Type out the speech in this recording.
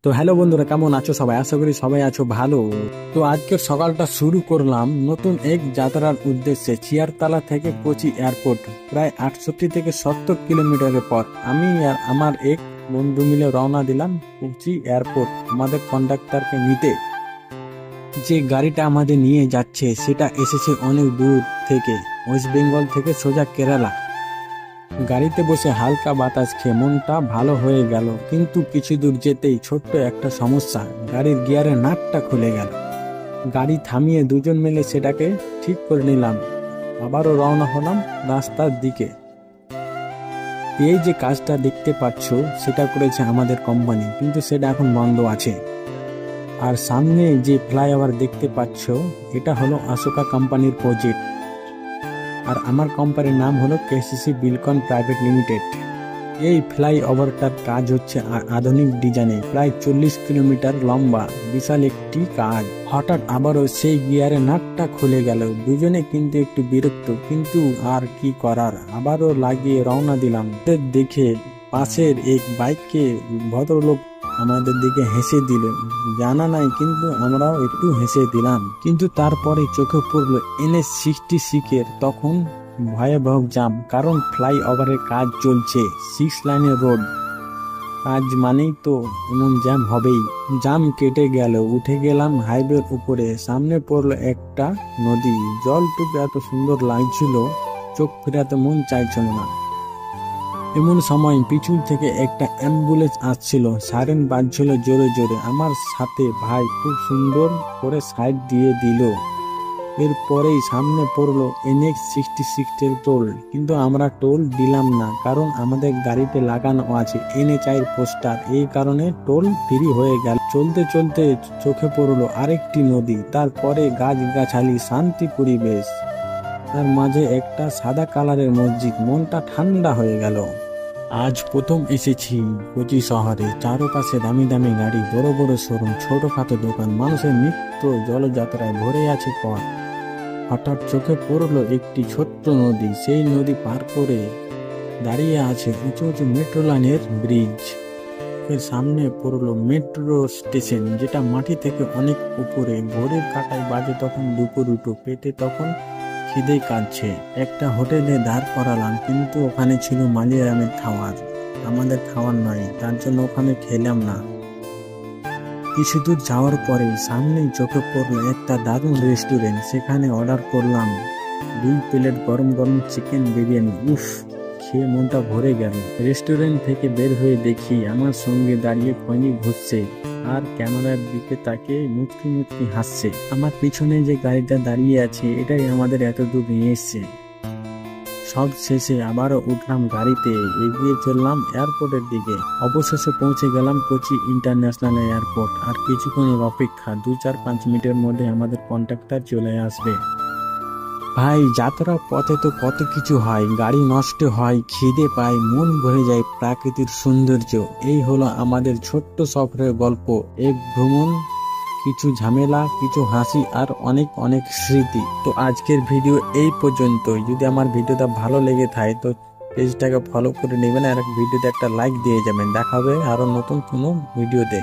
তো হ্যালো বন্ধুরা, কেমন আছো সবাই? আশা করি সবাই আছো ভালো। তো আজকের সকালটা শুরু করলাম নতুন এক যাত্রার উদ্দেশ্যে চিয়ারতলা থেকে কোচি এয়ারপোর্ট। প্রায় 68 থেকে 70 কিলোমিটারের পর আমি আর আমার এক বন্ধু মিলে রওনা দিলাম কোচি এয়ারপোর্ট আমাদের কন্ডাক্টরকে নিতে। যে গাড়িটা আমাদের নিয়ে যাচ্ছে সেটা এসেছে অনেক দূর থেকে, ওয়েস্ট বেঙ্গল থেকে সোজা কেরালা। গাড়িতে বসে হালকা বাতাস খেয়ে মনটা ভালো হয়ে গেল, কিন্তু কিছু দূর যেতেই ছোট্ট একটা সমস্যা, গাড়ির গিয়ারের নাটটা খুলে গেল। গাড়ি থামিয়ে দুজন মিলে সেটাকে ঠিক করে নিলাম, আবারও রওনা হলাম রাস্তার দিকে। এই যে কাজটা দেখতে পাচ্ছ সেটা করেছে আমাদের কোম্পানি, কিন্তু সেটা এখন বন্ধ আছে। আর সামনে যে ফ্লাইওভার দেখতে পাচ্ছ এটা হলো অশোকা কোম্পানির প্রজেক্ট, আর আমার কোম্পানির নাম হলো কেসিসি বিলকন প্রাইভেট লিমিটেড। এই ফ্লাইওভারটার কাজ হচ্ছে আধুনিক ডিজাইনে, প্রায় 40 কিলোমিটার লম্বা, বিশাল একটি কাজ। হঠাৎ আবারও সেই গিয়ারের নাটটা খুলে গেল। দুজনে কিন্তু একটু বিরক্ত, কিন্তু আর কি করার, আবারও লাগিয়ে রওনা দিলাম। দেখে পাশের এক বাইককে ভদ্রলোক আমাদের দিকে হেসে দিল, জানা নাই কিন্তু আমরাও একটু হেসে দিলাম। কিন্তু তারপরে চোখে পড়লো NH-66 তখন ভয়াবহ জাম, কারণ ফ্লাইওভারের কাজ চলছে, 6 লাইনের রোড। কাজ মানেই তো এমন জ্যাম হবেই। জাম কেটে গেল, উঠে গেলাম হাইওয়ের উপরে। সামনে পড়লো একটা নদী, জলটুকু এত সুন্দর লাগছিল চোখ ফেরাতে মন চাইছিল না। এমন সময় পিছন থেকে একটা অ্যাম্বুলেন্স আসছিল, সাইরেন বাজছিল জোরে জোরে। আমার সাথে ভাই খুব সুন্দর করে সাইড দিয়ে দিল। এরপরেই সামনে পড়লো NH-66 এর টোল, কিন্তু আমরা টোল দিলাম না, কারণ আমাদের গাড়িতে লাগানো আছে NHI পোস্টার, এই কারণে টোল ফ্রি হয়ে গেল। চলতে চলতে চোখে পড়লো আরেকটি নদী, তারপরে গাছগাছালি, শান্তি পরিবেশ, তার মাঝে একটা সাদা কালারের মসজিদ। মনটা ঠান্ডা হয়ে গেল। আজ প্রথম এসেছি কোচি শহরে, চারপাশে দামি দামি গাড়ি, বড় বড় শোরুম, ছোটখাটো দোকান, মানুষের নিত্য জলযাত্রায় ভরে আছে পথ। হঠাৎ চোখে পড়লো একটি ছোট্ট নদী, সেই নদী পার করে দাঁড়িয়ে আছে উঁচু উঁচু মেট্রো লাইনের ব্রিজ। এর সামনে পড়লো মেট্রো স্টেশন, যেটা মাটি থেকে অনেক উপরে। ঘড়ির কাঁটায় বাজে তখন দুপুর 2, পেটে তখন খিদে কাঁদছে। একটা হোটেলে দাঁড় করালাম, কিন্তু ওখানে ছিল মালিয়ারামের খাবার, আমাদের খাবার নয়, তার জন্য ওখানে খেলাম না। কিছু দূর যাওয়ার পরে সামনেই চোখে পড়লো একটা দারুণ রেস্টুরেন্ট, সেখানে অর্ডার করলাম 2 প্লেট গরম গরম চিকেন বিরিয়ানি। উফ, খেয়ে মনটা ভরে গেল। রেস্টুরেন্ট থেকে বের হয়ে দেখি আমার সঙ্গে দাঁড়িয়ে খৈনি ঘুরছে আর ক্যামেরার দিকে তাকে মুচকি মুচকি হাসছে। আমার পিছনে যে গাড়িটা দাঁড়িয়ে আছে এটাই আমাদের এত দূর নিয়ে এসছে। সব শেষে আবারও উঠলাম গাড়িতে, এগিয়ে চললাম এয়ারপোর্টের দিকে। অবশেষে পৌঁছে গেলাম কোচি ইন্টারন্যাশনাল এয়ারপোর্ট। আর কিছুক্ষণের অপেক্ষা, 2-4-5 মিনিটের মধ্যে আমাদের কন্ট্রাক্টর চলে আসবে। ভাই, যাত্রা পথে তো কত কিছু হয়, গাড়ি নষ্ট হয়, খিদে পায়, মন ভরে যায় প্রাকৃতিক সৌন্দর্য। এই হলো আমাদের ছোট্ট সফরের গল্প, এক ভ্রমণ, কিছু ঝামেলা, কিছু হাসি আর অনেক অনেক স্মৃতি। তো আজকের ভিডিও এই পর্যন্ত। যদি আমার ভিডিওটা ভালো লেগে থাকে তো পেজটাকে ফলো করে নেবেন আর ভিডিওতে একটা লাইক দিয়ে যাবেন। দেখা হবে আরো নতুন কোনো ভিডিওতে।